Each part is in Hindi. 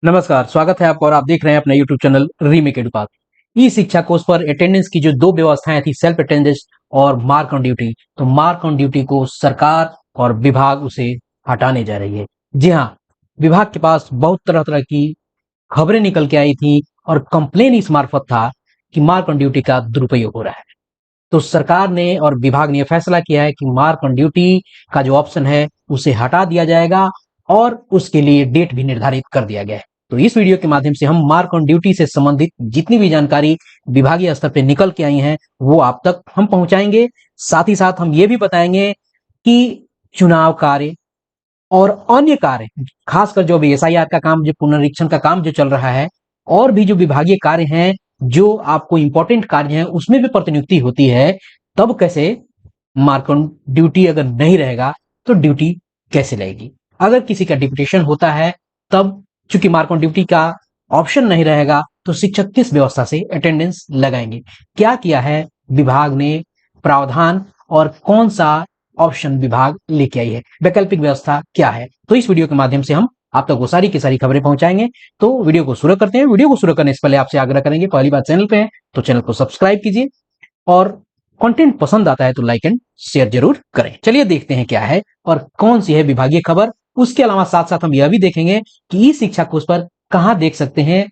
नमस्कार, स्वागत है आपका और आप देख रहे हैं अपना यूट्यूब चैनल रीमेक एडुपाथ। ई शिक्षा कोर्स पर अटेंडेंस की जो दो व्यवस्थाएं थी, सेल्फ अटेंडेंस और मार्क ऑन ड्यूटी, तो मार्क ऑन ड्यूटी को सरकार और विभाग उसे हटाने जा रही है। जी हाँ, विभाग के पास बहुत तरह तरह की खबरें निकल के आई थी और कंप्लेन इस मार्फत था कि मार्क ऑन ड्यूटी का दुरुपयोग हो रहा है। तो सरकार ने और विभाग ने फैसला किया है कि मार्क ऑन ड्यूटी का जो ऑप्शन है उसे हटा दिया जाएगा और उसके लिए डेट भी निर्धारित कर दिया गया है। तो इस वीडियो के माध्यम से हम मार्क ऑन ड्यूटी से संबंधित जितनी भी जानकारी विभागीय स्तर पे निकल के आई हैं वो आप तक हम पहुंचाएंगे। साथ ही साथ हम ये भी बताएंगे कि चुनाव कार्य और अन्य कार्य, खासकर जो भी एसआईआर का काम, जो पुनरीक्षण का काम जो चल रहा है, और भी जो विभागीय कार्य हैं, जो आपको इंपॉर्टेंट कार्य हैं, उसमें भी प्रतिनियुक्ति होती है, तब कैसे मार्क ऑन ड्यूटी अगर नहीं रहेगा तो ड्यूटी कैसे लगेगी। अगर किसी का डिप्यूटेशन होता है तब चूंकि मार्क ऑन ड्यूटी का ऑप्शन नहीं रहेगा तो शिक्षक किस व्यवस्था से अटेंडेंस लगाएंगे, क्या किया है विभाग ने प्रावधान और कौन सा ऑप्शन विभाग लेके आई है, वैकल्पिक व्यवस्था क्या है। तो इस वीडियो के माध्यम से हम आप तक वो सारी की सारी खबरें पहुंचाएंगे। तो वीडियो को शुरू करते हैं। वीडियो को शुरू करने से पहले आपसे आग्रह करेंगे, पहली बार चैनल पे हैं तो चैनल को सब्सक्राइब कीजिए और कंटेंट पसंद आता है तो लाइक एंड शेयर जरूर करें। चलिए देखते हैं क्या है और कौन सी है विभागीय खबर। उसके अलावा साथ साथ हम यह भी देखेंगे कि ई शिक्षा कोर्स पर कहां देख सकते हैं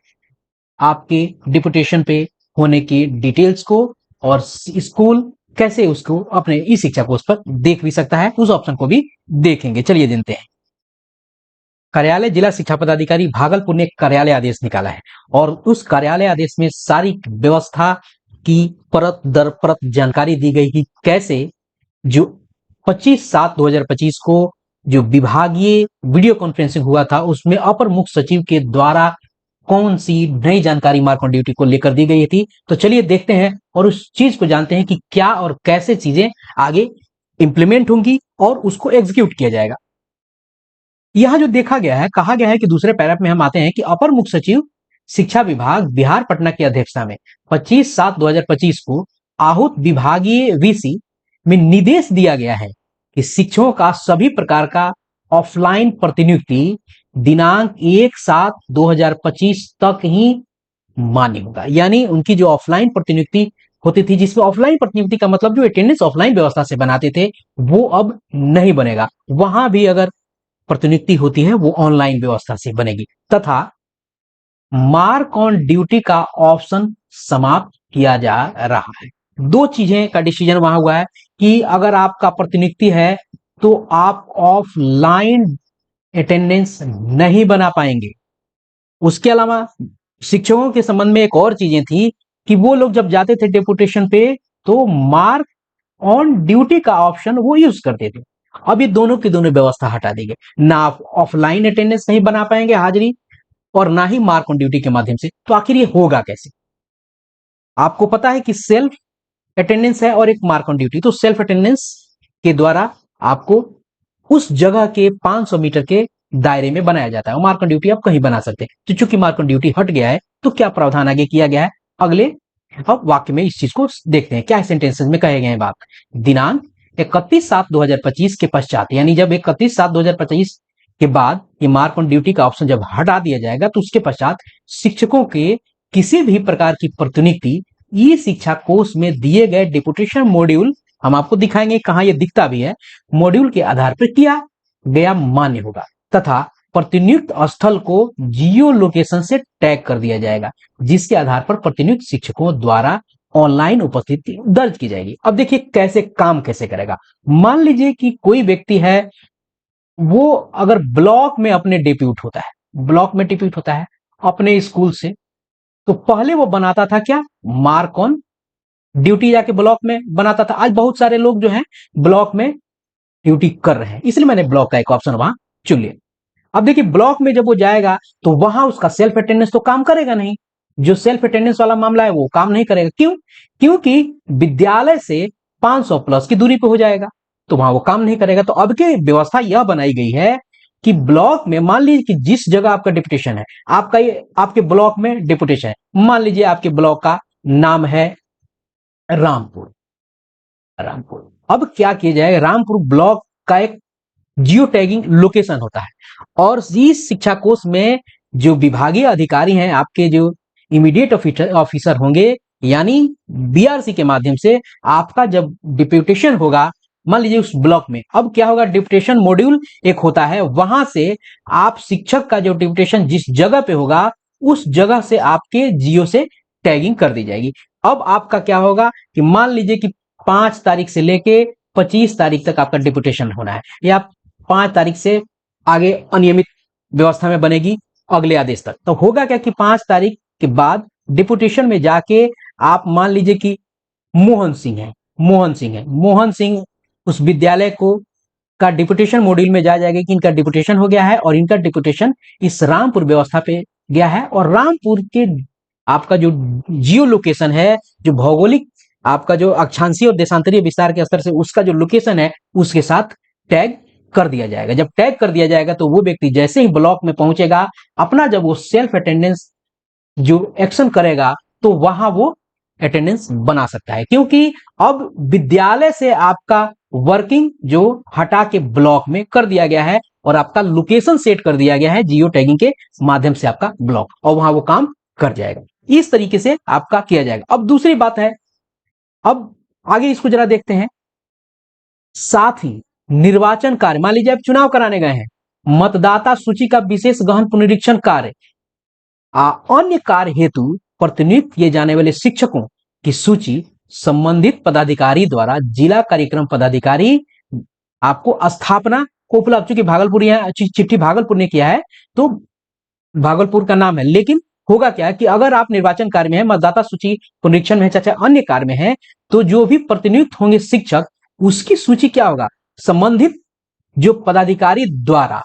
आपके डिपुटेशन पे होने की डिटेल्स को, और स्कूल कैसे उसको अपने ई शिक्षा कोर्स पर देख भी सकता है, उस ऑप्शन को भी देखेंगे। चलिए जानते हैं। कार्यालय जिला शिक्षा पदाधिकारी भागलपुर ने कार्यालय आदेश निकाला है और उस कार्यालय आदेश में सारी व्यवस्था की परत दर परत जानकारी दी गई कि कैसे जो 25/7/2025 को जो विभागीय वीडियो कॉन्फ्रेंसिंग हुआ था उसमें अपर मुख्य सचिव के द्वारा कौन सी नई जानकारी मार्क ऑन ड्यूटी को लेकर दी गई थी। तो चलिए देखते हैं और उस चीज को जानते हैं कि क्या और कैसे चीजें आगे इंप्लीमेंट होंगी और उसको एग्जीक्यूट किया जाएगा। यहां जो देखा गया है, कहा गया है कि दूसरे पैराग्राफ में हम आते हैं कि अपर मुख्य सचिव शिक्षा विभाग बिहार पटना की अध्यक्षता में 25/7/2025 को आहूत विभागीय वीसी में निर्देश दिया गया है कि शिक्षकों का सभी प्रकार का ऑफलाइन प्रतिनियुक्ति दिनांक 1/7/2025 तक ही मान्य होगा। यानी उनकी जो ऑफलाइन प्रतिनियुक्ति होती थी, जिसमें ऑफलाइन प्रतिनियुक्ति का मतलब जो अटेंडेंस ऑफलाइन व्यवस्था से बनाते थे, वो अब नहीं बनेगा। वहां भी अगर प्रतिनियुक्ति होती है वो ऑनलाइन व्यवस्था से बनेगी, तथा मार्क ऑन ड्यूटी का ऑप्शन समाप्त किया जा रहा है। दो चीजें का डिसीजन वहां हुआ है कि अगर आपका प्रतिनियुक्ति है तो आप ऑफलाइन अटेंडेंस नहीं बना पाएंगे। उसके अलावा शिक्षकों के संबंध में एक और चीजें थी कि वो लोग जब जाते थे डेपुटेशन पे तो मार्क ऑन ड्यूटी का ऑप्शन वो यूज करते थे। अब ये दोनों की दोनों व्यवस्था हटा दी गई, ना आप ऑफलाइन अटेंडेंस नहीं बना पाएंगे हाजिरी और ना ही मार्क ऑन ड्यूटी के माध्यम से। तो आखिर ये होगा कैसे? आपको पता है कि सेल्फ अटेंडेंस है और एक मार्क ऑन ड्यूटी। तो सेल्फ अटेंडेंस के द्वारा आपको उस जगह के 500 मीटर के दायरे में बनाया जाता है और मार्क ऑन ड्यूटी आप कहीं बना सकते हैं। तो चूंकि मार्क ऑन ड्यूटी हट गया है तो क्या प्रावधान आगे किया गया है, अगले अब वाक्य में इस चीज को देखते हैं। क्या सेंटेंसेस में कहे गए हैं बात। दिनांक 31/7/2025 के पश्चात, यानी जब 31/7/2025 के बाद ये मार्क ऑन ड्यूटी का ऑप्शन जब हटा दिया जाएगा तो उसके पश्चात शिक्षकों के किसी भी प्रकार की प्रतिनियुक्ति ई शिक्षा कोर्स में दिए गए डिपुटेशन मॉड्यूल, हम आपको दिखाएंगे कहां ये दिखता भी है, मॉड्यूल के आधार पर किया गया मान्य होगा, तथा प्रतिनियुक्त स्थल को जियो लोकेशन से टैग कर दिया जाएगा, जिसके आधार पर प्रतिनियुक्त शिक्षकों द्वारा ऑनलाइन उपस्थिति दर्ज की जाएगी। अब देखिए कैसे काम कैसे करेगा। मान लीजिए कि कोई व्यक्ति है, वो अगर ब्लॉक में अपने डिप्यूट होता है, ब्लॉक में डिप्यूट होता है अपने स्कूल से, तो पहले वो बनाता था क्या, मार्क ऑन ड्यूटी जाके ब्लॉक में बनाता था। आज बहुत सारे लोग जो हैं ब्लॉक में ड्यूटी कर रहे हैं, इसलिए मैंने ब्लॉक का एक ऑप्शन वहां चुन लिया। अब देखिए ब्लॉक में जब वो जाएगा तो वहां उसका सेल्फ अटेंडेंस तो काम करेगा नहीं। जो सेल्फ अटेंडेंस वाला मामला है वो काम नहीं करेगा। क्यों? क्योंकि विद्यालय से 500 प्लस की दूरी पे हो जाएगा, तो वहां वो काम नहीं करेगा। तो अब की व्यवस्था यह बनाई गई है कि ब्लॉक में, मान लीजिए कि जिस जगह आपका डिपुटेशन है, आपका ये आपके ब्लॉक में डिपुटेशन है, मान लीजिए आपके ब्लॉक का नाम है रामपुर। रामपुर, अब क्या किया जाएगा, रामपुर ब्लॉक का एक जियो टैगिंग लोकेशन होता है और इस शिक्षा कोर्स में जो विभागीय अधिकारी हैं, आपके जो इमीडिएट ऑफिसर होंगे, यानी बीआरसी के माध्यम से आपका जब डिप्यूटेशन होगा, मान लीजिए उस ब्लॉक में, अब क्या होगा, डिप्यूटेशन मॉड्यूल एक होता है, वहां से आप शिक्षक का जो डिप्यूटेशन जिस जगह पे होगा, उस जगह से आपके जियो से टैगिंग कर दी जाएगी। अब आपका क्या होगा कि मान लीजिए कि 5 तारीख से लेके 25 तारीख तक आपका डिप्यूटेशन होना है, या 5 तारीख से आगे अनियमित व्यवस्था में बनेगी अगले आदेश तक। तो होगा क्या कि 5 तारीख के बाद डिप्यूटेशन में जाके आप मान लीजिए कि मोहन सिंह उस विद्यालय को का डिप्यूटेशन मॉड्यूल में जाएगा कि इनका डिप्यूटेशन हो गया है और इनका डिप्यूटेशन इस रामपुर व्यवस्था पे गया है, और रामपुर के आपका जो जियो लोकेशन है, जो भौगोलिक आपका जो अक्षांशीय और देशांतरीय विस्तार के स्तर से उसका जो लोकेशन है, उसके साथ टैग कर दिया जाएगा। जब टैग कर दिया जाएगा तो वो व्यक्ति जैसे ही ब्लॉक में पहुंचेगा, अपना जब वो सेल्फ अटेंडेंस जो एक्शन करेगा, तो वहां वो अटेंडेंस बना सकता है, क्योंकि अब विद्यालय से आपका वर्किंग जो हटा के ब्लॉक में कर दिया गया है और आपका लोकेशन सेट कर दिया गया है जियो टैगिंग के माध्यम से आपका ब्लॉक, और वहां वो काम कर जाएगा। इस तरीके से आपका किया जाएगा। अब दूसरी बात है, अब आगे इसको जरा देखते हैं। साथ ही निर्वाचन कार्य, मान लीजिए आप चुनाव कराने गए हैं, मतदाता सूची का विशेष गहन पुनरीक्षण कार्य, अन्य कार्य हेतु प्रतिनियुक्त किए जाने वाले शिक्षकों की सूची संबंधित पदाधिकारी द्वारा जिला कार्यक्रम पदाधिकारी आपको स्थापना को उपलब्ध, चूंकि भागलपुर यहाँ चिट्ठी भागलपुर ने किया है तो भागलपुर का नाम है, लेकिन होगा क्या कि अगर आप निर्वाचन कार्य में है, मतदाता सूची पुनरीक्षण में है, चाहे अन्य कार्य में है, तो जो भी प्रतिनियुक्त होंगे शिक्षक, उसकी सूची क्या होगा, संबंधित जो पदाधिकारी द्वारा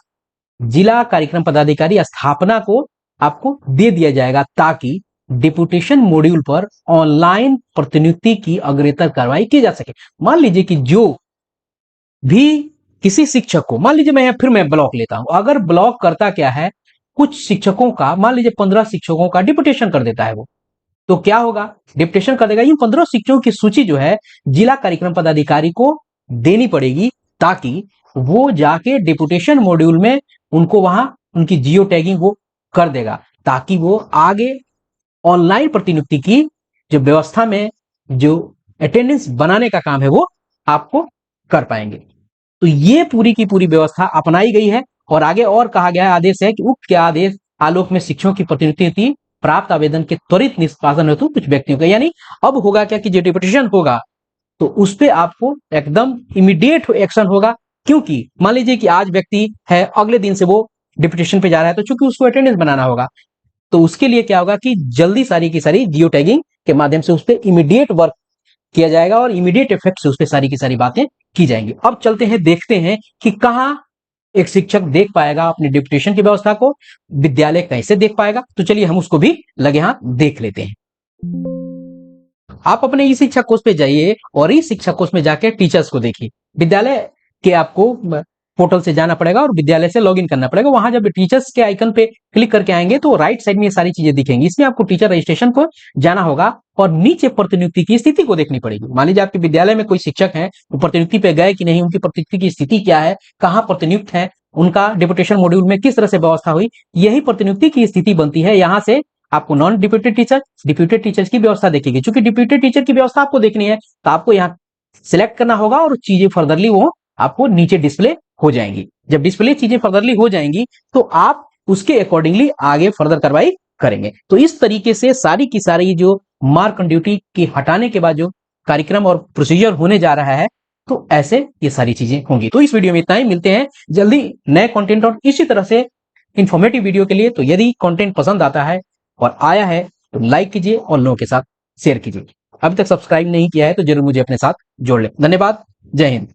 जिला कार्यक्रम पदाधिकारी स्थापना को आपको दे दिया जाएगा, ताकि डिप्यूटेशन मॉड्यूल पर ऑनलाइन प्रतिनियुक्ति की अग्रेतर कार्रवाई की जा सके। मान लीजिए कि जो भी किसी शिक्षक को, मान लीजिए मैं ब्लॉक लेता हूं, अगर ब्लॉक करता क्या है, कुछ शिक्षकों का, मान लीजिए 15 शिक्षकों का डिप्यूटेशन कर देता है वो, तो क्या होगा, डिप्यूटेशन कर देगा, इन 15 शिक्षकों की सूची जो है जिला कार्यक्रम पदाधिकारी को देनी पड़ेगी, ताकि वो जाके डिप्यूटेशन मॉड्यूल में उनको वहां उनकी जियो टैगिंग वो कर देगा, ताकि वो आगे ऑनलाइन प्रतिनियुक्ति की जो व्यवस्था में जो अटेंडेंस बनाने का काम है वो आपको कर पाएंगे। तो ये पूरी की पूरी व्यवस्था अपनाई गई है, और आगे और कहा गया है, आदेश है कि उक्त के आदेश आलोक में शिक्षकों की प्रतिनियुक्ति प्राप्त आवेदन के त्वरित निष्पादन हेतु कुछ व्यक्तियों का, यानी अब होगा क्या कि जो डिप्यूटेशन होगा तो उस पर आपको एकदम इमीडिएट एक्शन होगा, क्योंकि मान लीजिए कि आज व्यक्ति है, अगले दिन से वो डिप्यूटेशन पे जा रहा है, तो चूंकि उसको अटेंडेंस बनाना होगा, तो उसके लिए क्या होगा कि जल्दी सारी की सारी जियो टैगिंग के माध्यम से उस पर इमीडिएट वर्क किया जाएगा और इमीडिएट इफेक्ट से उस पर सारी की सारी बातें की जाएंगी। अब चलते हैं, देखते हैं कि कहां एक शिक्षक देख पाएगा अपनी डिप्यूटेशन की व्यवस्था को, विद्यालय कैसे देख पाएगा, तो चलिए हम उसको भी लगे हाथ देख लेते हैं। आप अपने ई शिक्षा कोष पे जाइए और ई शिक्षा कोष में जाके टीचर्स को देखिए। विद्यालय के आपको पोर्टल से जाना पड़ेगा और विद्यालय से लॉगिन करना पड़ेगा। वहां जब टीचर्स के आइकन पे क्लिक करके आएंगे तो राइट साइड में ये सारी चीजें दिखेंगी। इसमें आपको टीचर रजिस्ट्रेशन को जाना होगा और नीचे प्रतिनियुक्ति की स्थिति को देखनी पड़ेगी। मान लीजिए आपके विद्यालय में कोई शिक्षक है, वो प्रतिनियुक्ति पे गए कि नहीं, उनकी प्रतिनियुक्ति की स्थिति क्या है, कहाँ प्रतिनियुक्त है, उनका डिप्यूटेशन मॉड्यूल में किस तरह से व्यवस्था हुई, यही प्रतिनियुक्ति की स्थिति बनती है। यहाँ से आपको non deputed teacher, deputed teachers की व्यवस्था देखेगी। चूंकि डिप्यूटेड टीचर की व्यवस्था आपको देखनी है तो आपको यहाँ सिलेक्ट करना होगा और चीजें फर्दरली वो आपको नीचे डिस्प्ले हो जाएंगी। जब डिस्प्ले चीजें फर्दरली हो जाएंगी तो आप उसके अकॉर्डिंगली आगे फर्दर कार्रवाई करेंगे। तो इस तरीके से सारी की सारी जो मार्क ऑन ड्यूटी की हटाने के बाद जो कार्यक्रम और प्रोसीजर होने जा रहा है, तो ऐसे ये सारी चीजें होंगी। तो इस वीडियो में इतना ही, मिलते हैं जल्दी नए कंटेंट और इसी तरह से इंफॉर्मेटिव वीडियो के लिए। तो यदि कंटेंट पसंद आता है और आया है तो लाइक कीजिए और लोगों के साथ शेयर कीजिए। अभी तक सब्सक्राइब नहीं किया है तो जरूर मुझे अपने साथ जोड़ लें। धन्यवाद। जय हिंद।